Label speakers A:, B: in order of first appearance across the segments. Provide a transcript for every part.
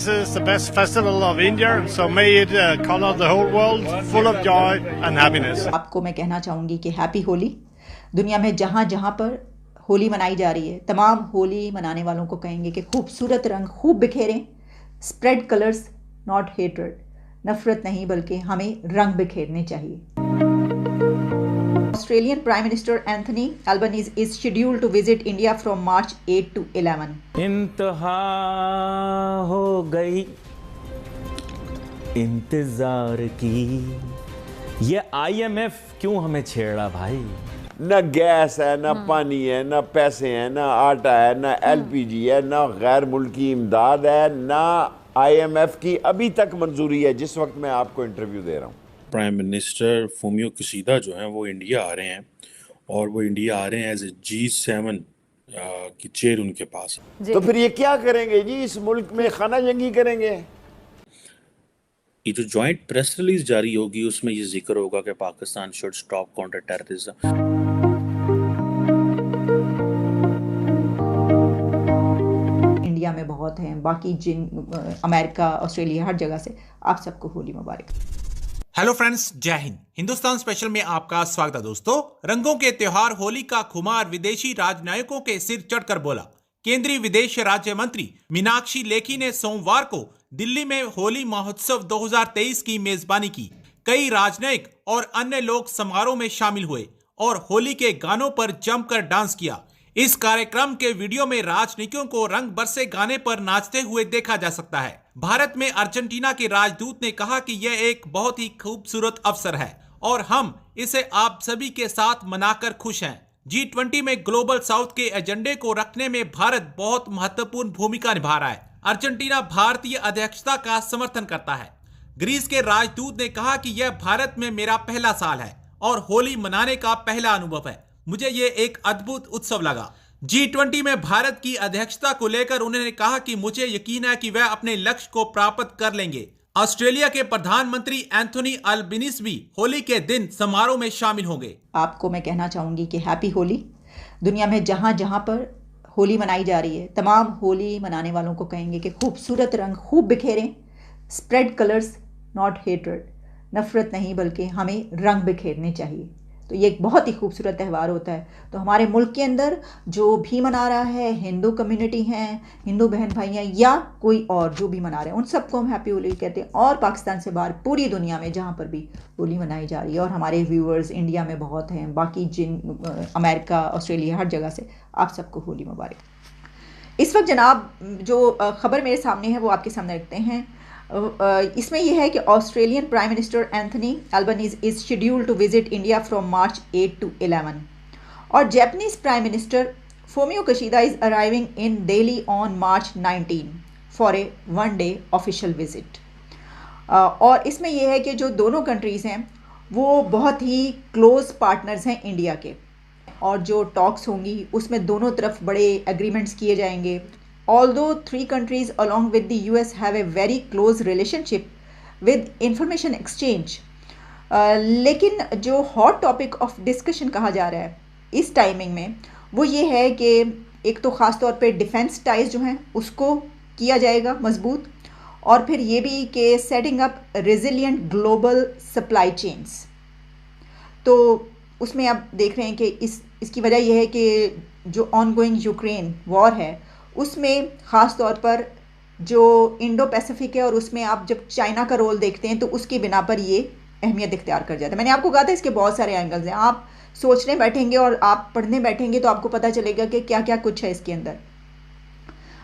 A: this is the best festival of India, so may it color the whole world, full of joy and happiness.
B: आपको मैं कहना चाहूँगी कि happy Holi. दुनिया में जहाँ जहाँ पर होली मनाई जा रही है, तमाम होली मनाने वालों को कहेंगे कि खूबसूरत रंग खूब बिखेरें। स्प्रेड कलर्स नॉट हेट्रेड, नफरत नहीं बल्कि हमें रंग बिखेरने चाहिए। Australian Prime Minister Anthony Albanese is scheduled to visit India from March 8 to 11.
C: इंतहा हो गई इंतजार की, ये IMF क्यों हमें छेड़ा भाई?
D: न गैस है, न पानी है, न पैसे हैं, न आटा है, न LPG है, न गैर मुल्की इमदाद है, न IMF की अभी तक मंजूरी है जिस वक्त मैं आपको इंटरव्यू दे रहा हूँ।
E: प्राइम मिनिस्टर फूमियो किशीदा जो हैं वो इंडिया आ रहे हैं, और वो इंडिया आ रहे हैं एज ए G7 की चेयर उनके पास।
D: तो फिर ये क्या करेंगे जी? इस मुल्क में खाना जंगी करेंगे?
E: ये जो जॉइंट प्रेस रिलीज जारी होगी उसमें ये जिक्र होगा कि Pakistan should stop counter terrorism.
B: India में बहुत हैं, बाकी जिन अमेरिका, ऑस्ट्रेलिया, हर जगह से आप सबको होली मुबारक।
F: हेलो फ्रेंड्स, जय हिंद। हिंदुस्तान स्पेशल में आपका स्वागत है दोस्तों। रंगों के त्योहार होली का खुमार विदेशी राजनयिकों के सिर चढ़कर बोला। केंद्रीय विदेश राज्य मंत्री मीनाक्षी लेखी ने सोमवार को दिल्ली में होली महोत्सव 2023 की मेजबानी की। कई राजनयिक और अन्य लोग समारोह में शामिल हुए और होली के गानों पर जमकर डांस किया। इस कार्यक्रम के वीडियो में राजनीतियों को रंग बरसे गाने पर नाचते हुए देखा जा सकता है। भारत में अर्जेंटीना के राजदूत ने कहा कि यह एक बहुत ही खूबसूरत अवसर है और हम इसे आप सभी के साथ मनाकर खुश हैं। G20 में ग्लोबल साउथ के एजेंडे को रखने में भारत बहुत महत्वपूर्ण भूमिका निभा रहा है। अर्जेंटीना भारतीय अध्यक्षता का समर्थन करता है। ग्रीस के राजदूत ने कहा कि यह भारत में मेरा पहला साल है और होली मनाने का पहला अनुभव है। मुझे ये एक अद्भुत उत्सव लगा। G20 में भारत की अध्यक्षता को लेकर उन्होंने कहा कि मुझे यकीन है कि वह अपने लक्ष्य को प्राप्त कर लेंगे। ऑस्ट्रेलिया के प्रधानमंत्री एंथोनी अल्बनीज भी होली के दिन समारोह में शामिल होंगे।
B: आपको मैं कहना चाहूँगी कि हैप्पी होली। दुनिया में जहाँ जहाँ पर होली मनाई जा रही है, तमाम होली मनाने वालों को कहेंगे कि खूबसूरत रंग खूब बिखेरें। स्प्रेड कलर्स नॉट हेट्रेड, नफरत नहीं बल्कि हमें रंग बिखेरने चाहिए। तो ये एक बहुत ही खूबसूरत त्यौहार होता है। तो हमारे मुल्क के अंदर जो भी मना रहा है, हिंदू कम्युनिटी हैं, हिंदू बहन भाई हैं या कोई और जो भी मना रहे हैं, उन सबको हम हैप्पी होली कहते हैं। और पाकिस्तान से बाहर पूरी दुनिया में जहाँ पर भी होली मनाई जा रही है, और हमारे व्यूअर्स इंडिया में बहुत हैं, बाकी जिन अमेरिका, ऑस्ट्रेलिया, हर जगह से आप सबको होली मुबारक। इस वक्त जनाब जो ख़बर मेरे सामने है वो आपके सामने रखते हैं। इसमें यह है कि Australian prime minister Anthony Albanese is scheduled to visit India from March 8 to 11 और Japanese prime minister Fumio Kishida is arriving in Delhi on March 19 for a 1-day official visit. और इसमें यह है कि जो दोनों कंट्रीज़ हैं वो बहुत ही क्लोज पार्टनर्स हैं इंडिया के, और जो टॉक्स होंगी उसमें दोनों तरफ बड़े एग्रीमेंट्स किए जाएंगे। Although three countries along with the US have a very close relationship with information exchange, लेकिन जो हॉट टॉपिक ऑफ डिस्कशन कहा जा रहा है इस टाइमिंग में वो ये है कि एक तो ख़ास तौर पे डिफेंस टाइज जो हैं उसको किया जाएगा मजबूत, और फिर ये भी कि setting up resilient global supply chains. तो उसमें आप देख रहे हैं कि इसकी वजह यह है कि जो ऑनगोइंग यूक्रेन वॉर है उसमें ख़ास तौर पर जो इंडो पैसिफिक है और उसमें आप जब चाइना का रोल देखते हैं तो उसकी बिना पर ये अहमियत इख्तियार कर जाता है। मैंने आपको कहा था इसके बहुत सारे एंगल्स हैं। आप सोचने बैठेंगे और आप पढ़ने बैठेंगे तो आपको पता चलेगा कि क्या क्या कुछ है इसके अंदर।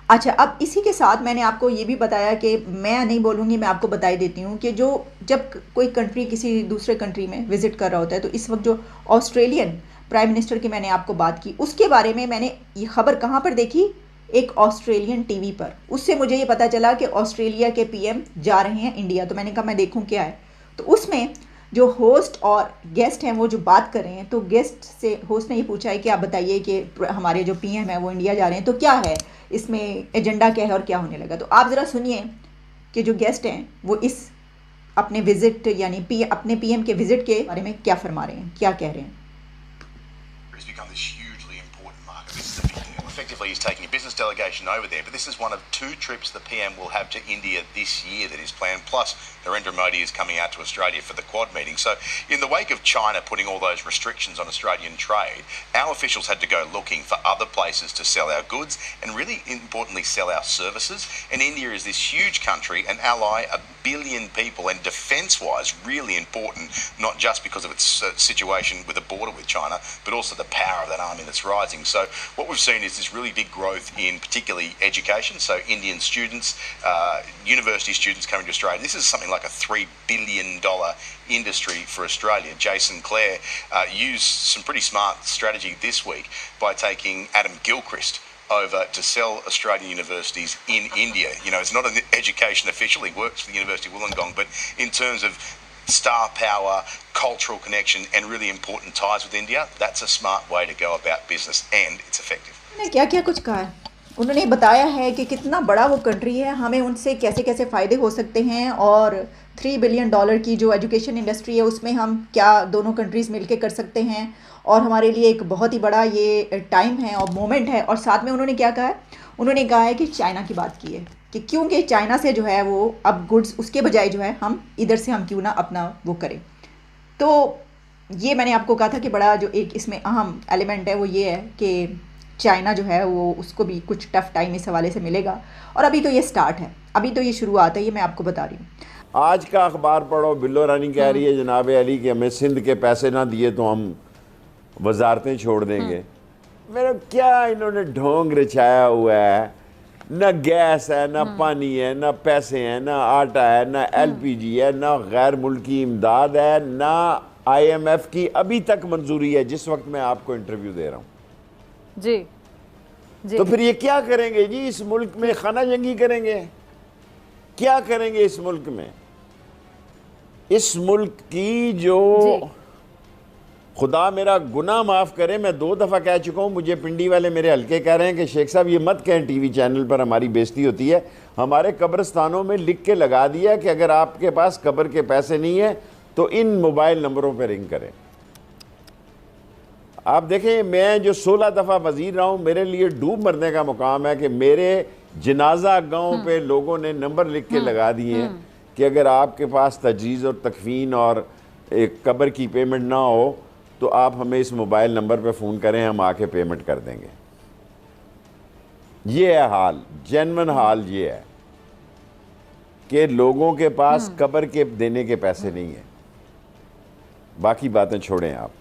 B: अच्छा, अब इसी के साथ मैंने आपको ये भी बताया कि मैं नहीं बोलूँगी, मैं आपको बता ही देती हूँ कि जब कोई कंट्री किसी दूसरे कंट्री में विज़िट कर रहा होता है तो इस वक्त जो ऑस्ट्रेलियन प्राइम मिनिस्टर की मैंने आपको बात की उसके बारे में मैंने ये खबर कहाँ पर देखी, एक ऑस्ट्रेलियन टीवी पर। उससे मुझे ये पता चला कि ऑस्ट्रेलिया के PM जा रहे हैं इंडिया। तो मैंने कहा मैं देखूं क्या है। तो उसमें जो होस्ट और गेस्ट हैं वो जो बात कर रहे हैं, तो गेस्ट से होस्ट ने ये पूछा है कि आप बताइए कि हमारे जो PM हैं वो इंडिया जा रहे हैं, तो क्या है इसमें, एजेंडा क्या है और क्या होने लगा। तो आप ज़रा सुनिए कि जो गेस्ट हैं वो इस अपने विज़िट यानी अपने PM के विज़िट के बारे में क्या फरमा रहे हैं, क्या कह रहे हैं।
G: effectively he's taking a business delegation over there. But this is one of 2 trips the PM will have to India this year that is planned. Plus, Narendra Modi is coming out to Australia for the Quad meeting. So, in the wake of China putting all those restrictions on Australian trade, our officials had to go looking for other places to sell our goods and, really importantly, sell our services. And India is this huge country, an ally, 1 billion people, and defence-wise really important, not just because of its situation with the border with China, but also the power of that army that's rising. So what we've seen is this really big growth in particularly education. So Indian students, university students coming to Australia. This is something like a $3 billion industry for Australia. Jason Clare used some pretty smart strategy this week by taking Adam Gilchrist over to sell Australian universities in India. You know, it's not an education official, he works for the University of Wollongong, but in terms of star power, cultural connection and really important ties with India, that's a smart way to go about business and it's effective.
B: उन्होंने क्या क्या कुछ कहा है, उन्होंने बताया है कि कितना बड़ा वो कंट्री है, हमें उनसे कैसे कैसे फ़ायदे हो सकते हैं और $3 बिलियन की जो एजुकेशन इंडस्ट्री है उसमें हम क्या दोनों कंट्रीज़ मिलके कर सकते हैं और हमारे लिए एक बहुत ही बड़ा ये टाइम है और मोमेंट है। और साथ में उन्होंने क्या कहा है, उन्होंने कहा है कि चाइना की बात की है कि क्योंकि चाइना से जो है वो अब गुड्स उसके बजाय जो है हम इधर से हम क्यों ना अपना वो करें। तो ये मैंने आपको कहा था कि बड़ा जो एक इसमें अहम एलिमेंट है वो ये है कि चाइना जो है वो उसको भी कुछ टफ टाइम इस हवाले से मिलेगा और अभी तो ये स्टार्ट है, अभी तो ये शुरुआत है, ये मैं आपको बता रही हूँ।
D: आज का अखबार पढ़ो, बिल्लो रानी कह रही है जनाब अली कि हमें सिंध के पैसे ना दिए तो हम वजारतें छोड़ देंगे। मेरा क्या इन्होंने ढोंग रचाया हुआ है, ना गैस है, ना पानी है, ना पैसे हैं, ना आटा है, ना एलपीजी है, ना गैर मुल्की इमदाद है, ना IMF की अभी तक मंजूरी है जिस वक्त मैं आपको इंटरव्यू दे रहा हूँ।
H: जी जी।
D: तो फिर ये क्या करेंगे जी, इस मुल्क में खाना जंगी करेंगे, क्या करेंगे इस मुल्क में? इस मुल्क की जो खुदा मेरा गुनाह माफ़ करे, मैं 2 दफ़ा कह चुका हूँ, मुझे पिंडी वाले मेरे हल्के कह रहे हैं कि शेख साहब ये मत कहें, टीवी चैनल पर हमारी बेइज्जती होती है। हमारे कब्रिस्तानों में लिख के लगा दिया कि अगर आपके पास कब्र के पैसे नहीं है तो इन मोबाइल नंबरों पर रिंग करें। आप देखें, मैं जो 16 दफ़ा वज़ीर रहा हूँ, मेरे लिए डूब मरने का मुकाम है कि मेरे जनाजा गाँव पे लोगों ने नंबर लिख के लगा दिए हैं कि अगर आपके पास तजहीज़ और तकफ़ीन और एक कब्र की पेमेंट ना हो तो आप हमें इस मोबाइल नंबर पे फ़ोन करें, हम आके पेमेंट कर देंगे। ये है हाल, जेन्युइन हाल ये है कि लोगों के पास कब्र के देने के पैसे नहीं है। बाकी बातें छोड़ें आप।